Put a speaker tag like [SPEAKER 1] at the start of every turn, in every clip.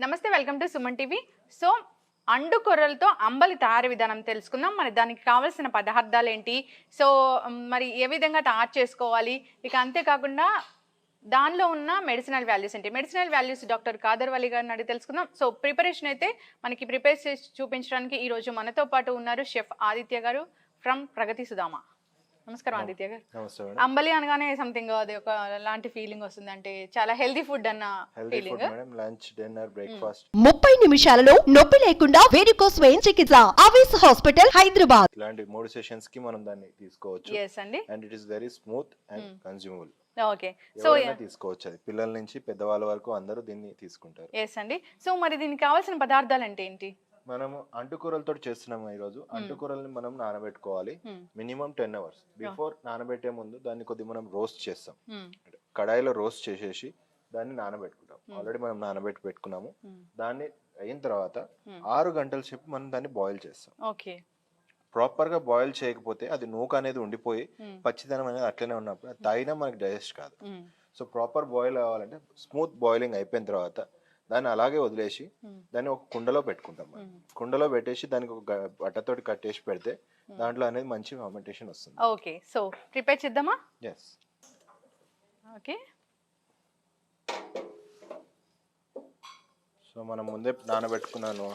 [SPEAKER 1] నమస్తే, welcome to Suman TV. So and కొర్రలతో అంబలి తయారీ విధానం తెలుసుకుందాం. మరి దానికి కావాల్సిన పదార్థాలు ఏంటి, సో మరి ఏ విధంగా తయారు చేసుకోవాలి, ఇక అంతేకాకుండా దానిలో ఉన్న మెడిసినల్ వాల్యూస్ ఏంటి. మెడిసినల్ వాల్యూస్ డాక్టర్ కాదర్ వలి గారిని అడిగి తెలుసుకుందాం. సో ప్రిపరేషన్ అయితే మనకి ప్రిపేర్ చేసి చూపించడానికి ఈరోజు మనతో పాటు ఉన్నారు షెఫ్ ఆదిత్య గారు ఫ్రమ్ ప్రగతి సుధామ. నమస్కారం ఆదిత్య గారు. అంబలి అనగానే సంథింగ్ అది ఒక లాంటి ఫీలింగ్ వస్తుంది, అంటే చాలా హెల్దీ ఫుడ్ అన్న ఫీలింగ్.
[SPEAKER 2] లంచ్, డిన్నర్, బ్రేక్ఫాస్ట్
[SPEAKER 3] 30 నిమిషాలలో నొప్పి లేకుండా వేడికోస్ వెయిన్ చికిత్స ఆవేశ హాస్పిటల్ హైదరాబాద్.
[SPEAKER 2] ఇలాంటి 3 సెషన్స్ కి మనం దాన్ని తీసుకోవచ్చు.
[SPEAKER 1] yes అండి,
[SPEAKER 2] and it is very smooth and consumable.
[SPEAKER 1] Okay, so
[SPEAKER 2] తీసుకోవచ్చు. అది పిల్లల నుంచి పెద్దవాళ్ళ వరకు అందరూ దీన్ని తీసుకుంటారు.
[SPEAKER 1] yes అండి. సో మరి దీనికి కావాల్సిన పదార్థాలు అంటే ఏంటి?
[SPEAKER 2] మనము అంటుకూరలతో చేస్తున్నాము ఈ రోజు. అంటుకూరల్ని మనం నానబెట్టుకోవాలి మినిమం 10 hours. బిఫోర్ నానబెట్టే ముందు దాన్ని కొద్దిగా మనం రోస్ట్ చేస్తాం. కడాయిలో రోస్ట్ చేసేసి దాన్ని నానబెట్టుకుంటాం. ఆల్రెడీ మనం నానబెట్టి పెట్టుకున్నాము. దాన్ని అయిన తర్వాత 6 గంటల సేపు మనం దాన్ని బాయిల్ చేస్తాం.
[SPEAKER 1] ఓకే,
[SPEAKER 2] ప్రాపర్ గా బాయిల్ చేయకపోతే అది నూక అనేది ఉండిపోయి పచ్చిదనం అనేది అట్లనే ఉన్నప్పుడు అది తాగినా మనకి డైజెస్ట్ కాదు. సో ప్రాపర్ బాయిల్ అవ్వాలంటే స్మూత్ బాయిలింగ్ అయిపోయిన తర్వాత దాన్ని అలాగే వదిలేసి దాన్ని ఒక కుండలో పెట్టుకుంటాం. కుండలో పెట్టేసి దానికి ఒక బట్టతోటి కట్టేసి పెడితే దాంట్లో అనేది మంచి ఫర్మెంటేషన్ వస్తుంది.
[SPEAKER 1] ఓకే, సో ప్రిపేర్ చేద్దామా?
[SPEAKER 2] yes.
[SPEAKER 1] ఓకే,
[SPEAKER 2] సో మనం ముందే నానబెట్టుకున్నాను.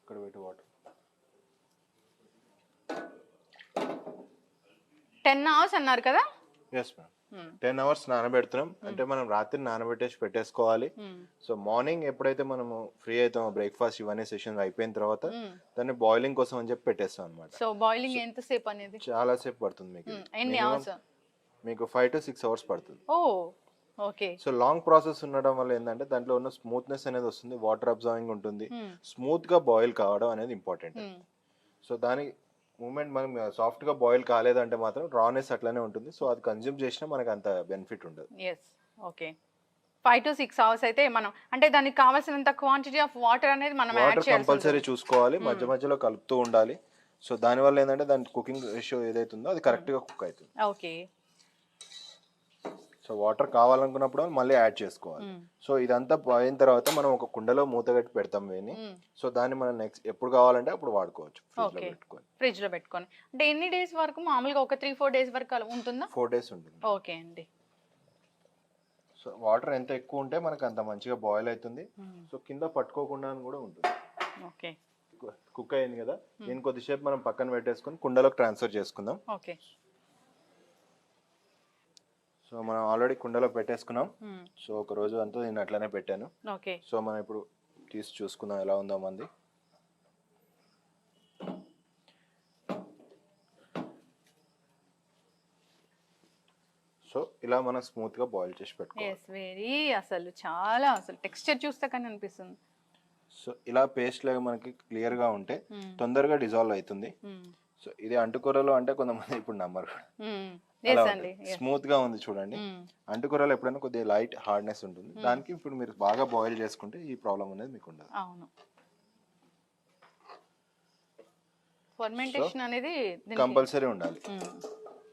[SPEAKER 2] ఇక్కడ పెట్టి వాటర్
[SPEAKER 1] 10 hours అన్నారు కదా?
[SPEAKER 2] ఎస్ మ్యామ్, 10 hours నానబెడుతున్నాం. అంటే మనం రాత్రి నానబెట్టేసి పెట్టేసుకోవాలి. సో మార్నింగ్ ఎప్పుడైతే మనము ఫ్రీ అవుతామో బ్రేక్ఫాస్ట్ ఇవన్నీ సెషన్ అయిపోయిన తర్వాత దాన్ని బాయిలింగ్ కోసం అని చెప్పి పెట్టేస్తాం అనమాట.
[SPEAKER 1] సో బాయిలింగ్ ఎంత సేపు అనేది?
[SPEAKER 2] చాలా సేపు పడుతుంది మీకు.
[SPEAKER 1] ఎన్ని అవర్స్?
[SPEAKER 2] మీకు 5 to 6 hours పడుతుంది.
[SPEAKER 1] ఓ ఓకే.
[SPEAKER 2] సో లాంగ్ ప్రాసెస్ ఉండడం వల్ల ఏంటంటే దాంట్లో ఉన్న స్మూత్నెస్ అనేది వస్తుంది, వాటర్ అబ్జర్వింగ్ ఉంటుంది, స్మూత్ గా బాయిల్ కావడం అనేది ఇంపార్టెంట్. సో దాని మూమెంట్ మనం సాఫ్ట్ గా బాయిల్ కాలేదంటే మాత్రం రానెస్ అట్లానే ఉంటుంది. సో అది కన్జ్యూమ్ చేసినా మనకు అంత బెనిఫిట్ ఉండదు.
[SPEAKER 1] Yes, okay. 5 to 6 hours అయితే మనం అంటే దానికి కావాల్సినంత క్వాంటిటీ ఆఫ్ వాటర్ అనేది మనం యాడ్ చేయాలి.
[SPEAKER 2] కంపల్సరీ చూసుకోవాలి, మధ్య మధ్యలో కలుపుతూ ఉండాలి. సో దాని వల్ల ఏంటంటే దాని కుకింగ్ రేషియో ఏదైతుందో అది కరెక్ట్ గా కుక్ అవుతుంది.
[SPEAKER 1] ఓకే.
[SPEAKER 2] సో వాటర్ కావాలనుకున్నప్పుడు మళ్ళీ యాడ్ చేసుకోవాలి. సో ఇదంతా అయిన తర్వాత మనం ఒక కుండలో మూత కట్టి పెడతాం వేని. సో దాన్ని మనం నెక్స్ట్ ఎప్పుడు కావాలంటే అప్పుడు వాడుకోవచ్చు.
[SPEAKER 1] ఫ్రిడ్జ్ లో పెట్టుకొని అంటే ఎన్ని డేస్ వరకు? మామూలుగా ఒక 3-4 days వరకు ఉంటుందా?
[SPEAKER 2] 4 days ఉంటుంది.
[SPEAKER 1] ఓకే అండి.
[SPEAKER 2] సో వాటర్ ఎంత ఎక్కువ ఉంటే మనకు అంత మంచిగా బాయిల్ అవుతుంది. సో కింద పట్టుకోకుండా కూడా ఉంటుంది.
[SPEAKER 1] ఓకే,
[SPEAKER 2] కుక్ అయింది కదా, దీన్ని కొద్దిసేపు మనం పక్కన పెట్టేసుకొని కుండలోకి ట్రాన్స్ఫర్ చేసుకుందాం.
[SPEAKER 1] ఓకే.
[SPEAKER 2] సో మనం ఆల్రెడీ కుండలో పెట్టేసుకున్నాం. సో ఒక రోజు అంతా నేను అట్లానే పెట్టాను.
[SPEAKER 1] ఓకే.
[SPEAKER 2] సో మనం ఇప్పుడు తీసి చూసుకుందాం ఎలా ఉందో మంది. సో ఇలా మనం స్మూత్ గా బాయిల్ చేసి పెట్టుకోవాలి.
[SPEAKER 1] అసలు టెక్స్చర్ చూస్తే కానీ అనిపిస్తుంది.
[SPEAKER 2] సో ఇలా పేస్ట్ లాగా మనకి క్లియర్ గా ఉంటే తొందరగా డిజాల్వ్ అవుతుంది. సో ఇది అంటుకూరలో అంటే కొంతమంది ఇప్పుడు నమ్మరు. స్మూత్ గా ఉంది చూడండి. అంటుకూరలో ఎప్పుడైనా కొద్దిగా లైట్ హార్డ్నెస్ ఉంటుంది. దానికి ఇప్పుడు మీరు బాగా బాయిల్ చేసుకుంటే ఈ ప్రాబ్లం అనేది మీకు ఉండదు.
[SPEAKER 1] అవును, ఫర్మెంటేషన్ అనేది
[SPEAKER 2] కంపల్సరీ ఉండాలి.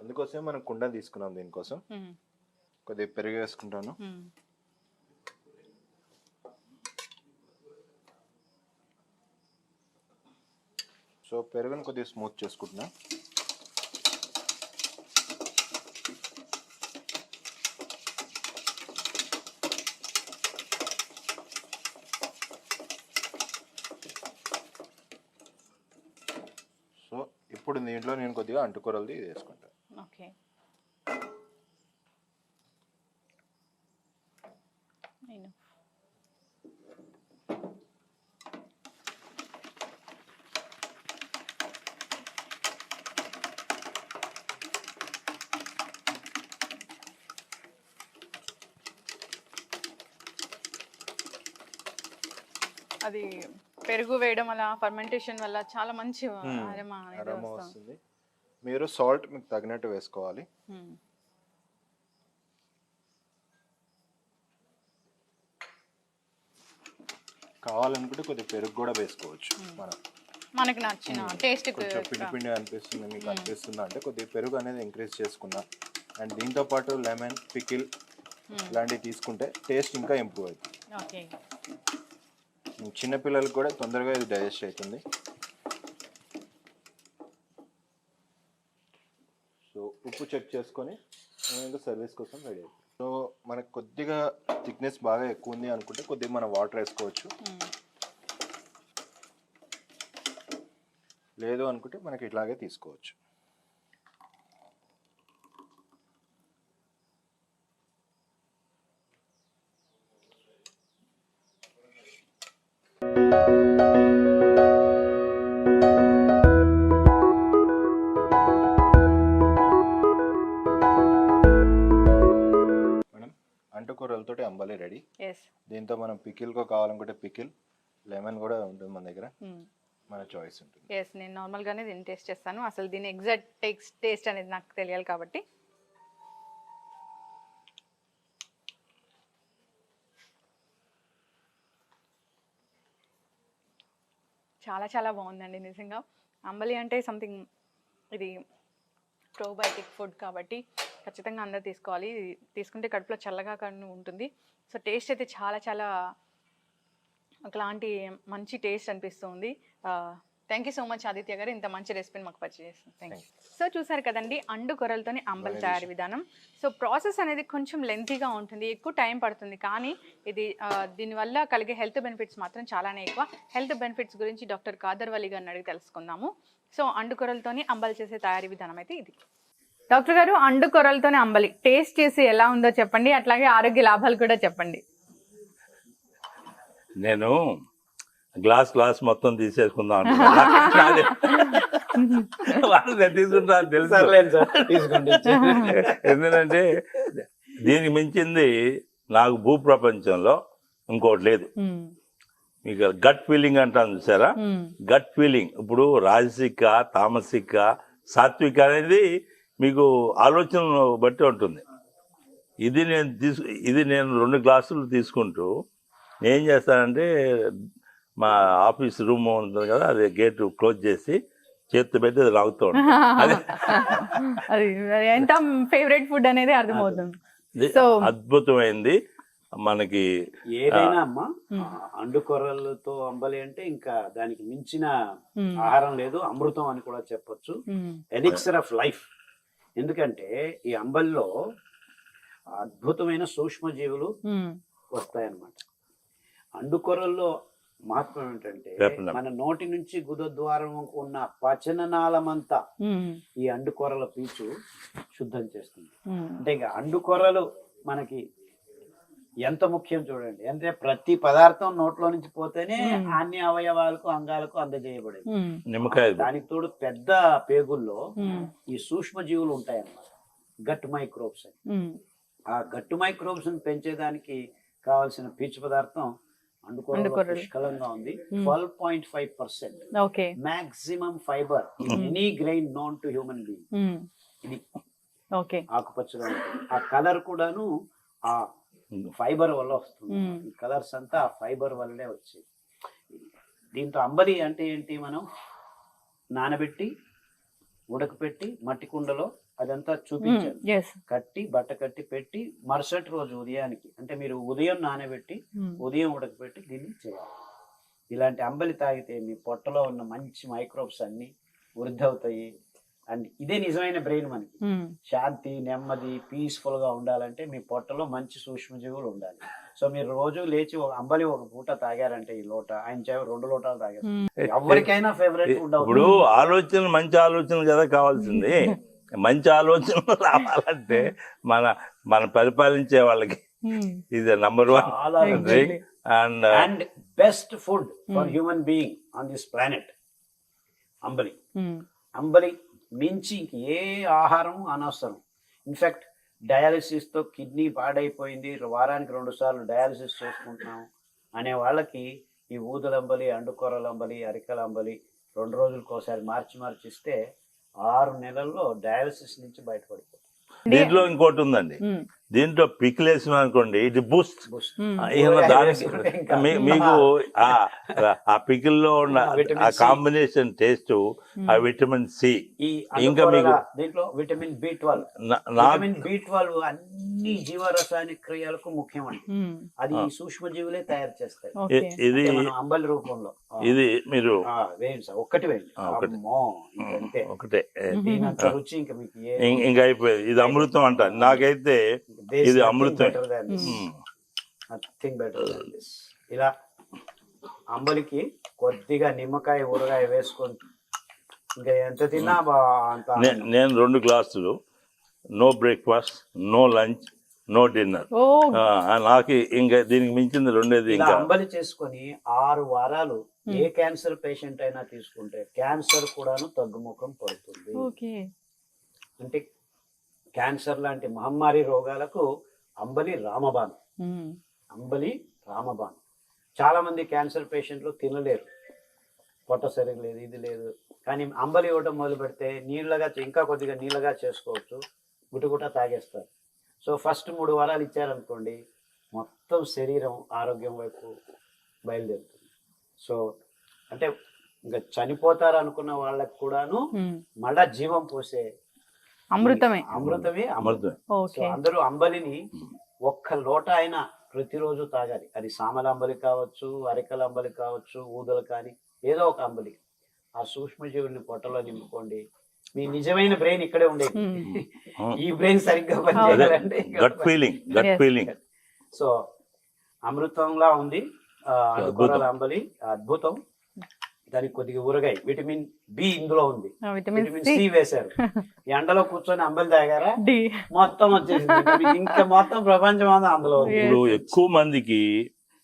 [SPEAKER 2] అందుకోసమే మనం కుండ తీసుకున్నాం. దీనికోసం కొద్దిగా పెరుగు వేసుకుంటాను. సో పెరుగుని కొద్దిగా స్మూత్ చేసుకుంటున్నా. సో ఇప్పుడు దీంట్లో నేను కొద్దిగా అంటుకూరలది వేసుకుంటాను.
[SPEAKER 1] ఓకే. అది పెరుగు వేయడం వల్ల ఫర్మెంటేషన్ వల్ల చాలా మంచి అరోమా
[SPEAKER 2] వస్తుంది. మీరు సాల్ట్ మీకు తగినట్టు వేసుకోవాలి. కావాలనుకుంటే కొద్దిగా పెరుగు కూడా వేసుకోవచ్చు మనం.
[SPEAKER 1] మనకి నచ్చిన టేస్ట్
[SPEAKER 2] కొంచెం పిండి పిండి అనిపిస్తుంది మీకు అనిపిస్తుందా అంటే కొద్దిగా పెరుగు అనేది ఇంక్రీజ్ చేసుకున్నా అండ్ దీంతో పాటు లెమన్ పికిల్ ఇలాంటివి తీసుకుంటే టేస్ట్ ఇంకా ఇంప్రూవ్ అవుతుంది.
[SPEAKER 1] ఓకే.
[SPEAKER 2] చిన్నపిల్లలకు కూడా తొందరగా ఇది డైజెస్ట్ అవుతుంది. సో ఉప్పు చెక్ చేసుకొని ఇంకా సర్వీస్ కోసం రెడీ అవుతుంది. సో మనకు కొద్దిగా థిక్నెస్ బాగా ఎక్కువ ఉంది అనుకుంటే కొద్దిగా మనం వాటర్ వేసుకోవచ్చు, లేదు అనుకుంటే మనకి ఇట్లాగే తీసుకోవచ్చు. మేడం అంటుకూరలతోటి అంబలి రెడీ. దీంతో మనం పికిల్గా కావాలనుకుంటే పికిల్, లెమన్ కూడా ఉంటుంది మన దగ్గర, మన చాయిస్ ఉంటుంది.
[SPEAKER 1] నేను నార్మల్గానే దీన్ని టేస్ట్ చేస్తాను, అసలు దీని ఎగ్జాక్ట్ టేస్ట్ అనేది నాకు తెలియాలి కాబట్టి. చాలా చాలా బాగుందండి నిజంగా. అంబలి అంటే సంథింగ్, ఇది ప్రోబయోటిక్ ఫుడ్ కాబట్టి ఖచ్చితంగా అందరూ తీసుకోవాలి. తీసుకుంటే కడుపులో చల్లగా కానీ ఉంటుంది. సో టేస్ట్ అయితే చాలా చాలా ఒకలాంటి మంచి టేస్ట్ అనిపిస్తుంది. Thank you so much Aditya గారు, ఇంత మంచి రెసిపీని మాకు పరిచయం చేస్తుంది. Thank you. సో చూసారు కదండి అండు కొర్రలతోని అంబలి తయారీ విధానం. సో ప్రాసెస్ అనేది కొంచెం లెంతీగా ఉంటుంది, ఎక్కువ టైం పడుతుంది, కానీ ఇది దీనివల్ల కలిగే హెల్త్ బెనిఫిట్స్ మాత్రం చాలానే ఎక్కువ. హెల్త్ బెనిఫిట్స్ గురించి డాక్టర్ కాదర్ వలి గారిని అడిగి తెలుసుకుందాము. సో అండు కొర్రలతోని అంబలి చేసే తయారీ విధానం అయితే ఇది. డాక్టర్ గారు, అండు కొర్రలతోని అంబలి టేస్ట్ చేసి ఎలా ఉందో చెప్పండి, అట్లాగే ఆరోగ్య లాభాలు కూడా చెప్పండి.
[SPEAKER 4] నేను గ్లాస్ మొత్తం తీసేసుకుందాం తీసుకుంటా తెలుసు. ఎందుకంటే దీనికి మించింది నాకు భూప్రపంచంలో ఇంకోటి లేదు. మీకు గట్ ఫీలింగ్ అంటాను చూసారా, గట్ ఫీలింగ్. ఇప్పుడు రాజసిక, తామసిక, సాత్విక అనేది మీకు ఆలోచన బట్టి ఉంటుంది. ఇది నేను 2 గ్లాసులు తీసుకుంటూ ఏం చేస్తానంటే మా ఆఫీస్ రూమ్ ఉంటుంది కదా, అది గేట్ క్లోజ్ చేసి చేతి పెట్టి అది లాగుతూ ఉంటాను.
[SPEAKER 1] అది ఎంత ఫేవరెట్ ఫుడ్ అనేది అర్థమవుతుంది.
[SPEAKER 4] అద్భుతమైంది మనకి.
[SPEAKER 5] ఏదైనా అమ్మా అండు కొర్రలతో అంబలి అంటే ఇంకా దానికి మించిన ఆహారం లేదు, అమృతం అని కూడా చెప్పొచ్చు. Elixir of life. ఎందుకంటే ఈ అంబలిలో అద్భుతమైన సూక్ష్మజీవులు వస్తాయన్నమాట. అండుకొర్రల్లో మహత్వం ఏంటంటే మన నోటి నుంచి గుదద్వారం ఉన్న పచననాళమంతా ఈ అండుకొర్రల పీచు శుద్ధం చేస్తుంది. అంటే ఇంకా అండుకొర్రలు మనకి ఎంత ముఖ్యం చూడండి. అంటే ప్రతి పదార్థం నోట్లో నుంచి పోతేనే అన్ని అవయవాలకు అంగాలకు అందజేయబడేది. దానికి తోడు పెద్ద పేగుల్లో ఈ సూక్ష్మ జీవులు ఉంటాయన్నమాట, గట్ మైక్రోబ్స్ అని. ఆ గట్టు మైక్రోబ్స్ పెంచేదానికి కావాల్సిన పీచు పదార్థం అండుకొర్రలో పుష్కలంగా ఉంది. 12.5% maximum fibre in any grain known to human being. ఇది ఆకుపచ్చగా ఉంటుంది. ఆ కలర్ కూడాను ఆ ఫైబర్ వల్ల వస్తుంది. ఈ కలర్స్ అంతా ఆ ఫైబర్ వల్లే వచ్చేది. దీంతో అంబలి అంటే ఏంటి, మనం నానబెట్టి ఉడకపెట్టి మట్టి కుండలో అదంతా చూపించారు, కట్టి బట్ట కట్టి పెట్టి మరుసటి రోజు ఉదయానికి, అంటే మీరు ఉదయం నానబెట్టి ఉదయం ఉడకపెట్టి దీన్ని చేయాలి. ఇలాంటి అంబలి తాగితే మీ పొట్టలో ఉన్న మంచి మైక్రోబ్స్ అన్ని వృద్ధి అవుతాయి. అండ్ ఇదే నిజమైన బ్రెయిన్. మనకి శాంతి, నెమ్మది, పీస్ఫుల్ గా ఉండాలంటే మీ పొట్టలో మంచి సూక్ష్మజీవులు ఉండాలి. సో మీరు రోజు లేచి అంబలి ఒక పూట తాగారంటే, ఈ లోట ఆయన 2 లోటాలు తాగారు, ఎవరికైనా ఫేవరెట్ ఫుడ్.
[SPEAKER 4] ఇప్పుడు ఆలోచన, మంచి ఆలోచన కదా కావాల్సింది. మంచి ఆలోచనలు రావాలంటే మన పరిపాలించే వాళ్ళకి ఇది number 1 drink
[SPEAKER 5] and best food for human being on this planet అంబలి. అంబలి మించి ఏ ఆహారం అనవసరం. ఇన్ఫాక్ట్ డయాలసిస్ తో కిడ్నీ పాడైపోయింది, వారానికి 2 సార్లు డయాలసిస్ చేసుకుంటున్నాం అనే వాళ్ళకి ఈ ఊదలంబలి, అండుకొర్రలంబలి, అరికలంబలి 2 రోజులకు ఒకసారి మార్చి ఇస్తే 6 నెలల్లో డయాలసిస్ నుంచి బయటపడిపోతుంది.
[SPEAKER 4] దీంట్లో ఇంకోటి ఉందండి, దీంట్లో పికిల్ వేసినాం అనుకోండి ఇది బూస్ట్.
[SPEAKER 1] Hmm.
[SPEAKER 4] దానికి మీకు ఆ పికిల్ లో ఉన్న
[SPEAKER 5] విటమిన్
[SPEAKER 4] ఆ
[SPEAKER 5] సి.
[SPEAKER 4] కాంబినేషన్ టేస్ట్, ఆ విటమిన్ సి.
[SPEAKER 5] ఈ
[SPEAKER 4] ఇంకా మీకు
[SPEAKER 5] దీంట్లో విటమిన్ B12,
[SPEAKER 4] నాకు
[SPEAKER 5] విటమిన్ B12 అన్ని జీవరసాయనిక క్రియలకు ముఖ్యం అండి.
[SPEAKER 1] Hmm.
[SPEAKER 5] అది సూక్ష్మజీవులే తయారు చేస్తాయి.
[SPEAKER 1] Okay.
[SPEAKER 4] ఇది
[SPEAKER 5] అంటే మనం అంబలి రూపంలో
[SPEAKER 4] ఇది మీరు
[SPEAKER 5] వేయండి సార్, ఒక్కటి వేయండి.
[SPEAKER 4] ఒకటి.
[SPEAKER 5] అమ్మో, ఇంకంతే.
[SPEAKER 4] ఒకటే
[SPEAKER 5] దీనంత రుచి ఇంకా మీకు
[SPEAKER 4] ఇంకా అయిపోయింది. ఇది అమృతం అంట నాకైతే. ఇది అమృతం.
[SPEAKER 5] Nothing better than this. ఇలా అంబలికి కొద్దిగా నిమ్మకాయ ఊరగాయ వేసుకొని ఇంకా ఎంత తిన్నా అంత.
[SPEAKER 4] నేను 2 గ్లాసులు, no breakfast, no lunch, no dinner.
[SPEAKER 1] Oh.
[SPEAKER 4] నాకు ఇంకా దీనికి మించింది రెండేది
[SPEAKER 5] ఇలా
[SPEAKER 4] ఇంకా.
[SPEAKER 5] అంబలి చేసుకొని 6 వారాలు ఏ క్యాన్సర్ పేషెంట్ అయినా తీసుకుంటే క్యాన్సర్ కూడాను తగ్గుముఖం పడుతుంది.
[SPEAKER 1] Okay.
[SPEAKER 5] అంటే క్యాన్సర్ లాంటి మహమ్మారి రోగాలకు అంబలి రామబాణం.
[SPEAKER 1] Hmm.
[SPEAKER 5] అంబలి రామబాణం. చాలా మంది క్యాన్సర్ పేషెంట్లు తినలేరు, పొట్ట సరిగ్గా లేదు, ఇది లేదు. కానీ అంబలి ఇవ్వటం మొదలు పెడితే నీళ్ళగా, ఇంకా కొద్దిగా నీళ్ళగా చేసుకోవచ్చు, గుటగుట తాగేస్తారు. సో ఫస్ట్ 3 వారాలు ఇచ్చారనుకోండి, మొత్తం శరీరం ఆరోగ్యం వైపు బయలుదేరుతుంది. సో అంటే ఇంకా చనిపోతారు అనుకున్న వాళ్ళకి కూడాను
[SPEAKER 1] Hmm.
[SPEAKER 5] మళ్ళా జీవం పోసే
[SPEAKER 1] అమృతమే.
[SPEAKER 5] అమృతమే అమృతం.
[SPEAKER 4] అమృతం.
[SPEAKER 5] So
[SPEAKER 1] Okay.
[SPEAKER 5] అందరూ అంబలిని ఒక్క లోట అయినా ప్రతిరోజు తాగాలి. అది సామల అంబలి కావచ్చు, అరికల అంబలి కావచ్చు, ఊదలు కానీ ఏదో ఒక అంబలి. ఆ సూక్ష్మజీవుల్ని పొట్టలో నింపుకోండి. మీ నిజమైన బ్రెయిన్ ఇక్కడే ఉండేది. ఈ బ్రెయిన్ సరిగ్గా పనిచేయాలంటే
[SPEAKER 4] gut feeling, gut
[SPEAKER 1] Yes.
[SPEAKER 4] Feeling.
[SPEAKER 5] So అమృతంలా ఉంది అండుకొర్రల అంబలి, అద్భుతం. దానికి కొద్దిగా ఊరగాయ, విటమిన్ బి ఇందులో ఉంది,
[SPEAKER 1] విటమిన్
[SPEAKER 5] విటమిన్
[SPEAKER 1] సి,
[SPEAKER 5] సి వేశారు. ఎండలో కూర్చొని అంబలి తాగారా,
[SPEAKER 1] డి.
[SPEAKER 5] మొత్తం వచ్చేసింది. మీకు ఇంకా మొత్తం ప్రపంచం అంతా అందులో ఉంది.
[SPEAKER 4] ఇప్పుడు ఎక్కువ మందికి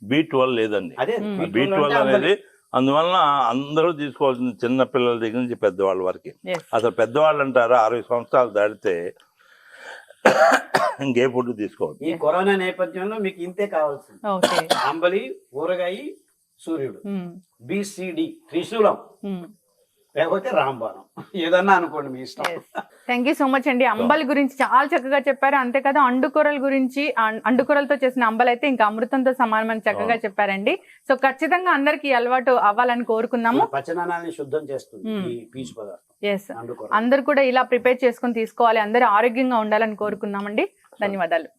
[SPEAKER 4] B12 లేదండి.
[SPEAKER 5] అదే
[SPEAKER 4] B12
[SPEAKER 5] అంటే అంబలి.
[SPEAKER 4] అనేది అందువలన అందరూ తీసుకోవాల్సింది, చిన్న పిల్లల దగ్గర నుంచి పెద్దవాళ్ళ వరకు.
[SPEAKER 1] Yes.
[SPEAKER 4] అసలు పెద్దవాళ్ళు అంటారా 60 సంవత్సరాలు దాటితే ఇంకే ఫుడ్ తీసుకోవద్దు.
[SPEAKER 5] ఈ కరోనా నేపథ్యంలో మీకు ఇంతే కావాల్సింది.
[SPEAKER 1] Okay.
[SPEAKER 5] అంబలి, ఊరగాయ, సూర్యుడు,
[SPEAKER 1] Hmm.
[SPEAKER 5] BCD, త్రిశూలం,
[SPEAKER 1] Hmm.
[SPEAKER 5] లేకపోతే రాంబాణం, ఏదన్నా అనుకోండి మీ ఇష్టం.
[SPEAKER 1] థ్యాంక్ యూ సో మచ్ అండి. అంబలి గురించి చాలా చక్కగా చెప్పారు. అంతేకాదు అండుకొరల గురించి, అండుకొరలతో చేసిన అంబలి అయితే ఇంకా అమృతంతో సమానమని చక్కగా చెప్పారండి. సో ఖచ్చితంగా అందరికి అలవాటు అవ్వాలని కోరుకుందాము.
[SPEAKER 5] పచనాన్ని శుద్ధం చేస్తుంది ఈ పీచు పదార్థం.
[SPEAKER 1] ఎస్,
[SPEAKER 5] అండుకొర.
[SPEAKER 1] అందరు కూడా ఇలా ప్రిపేర్ చేసుకొని తీసుకోవాలి. అందరూ ఆరోగ్యంగా ఉండాలని కోరుకుందామండి. ధన్యవాదాలు.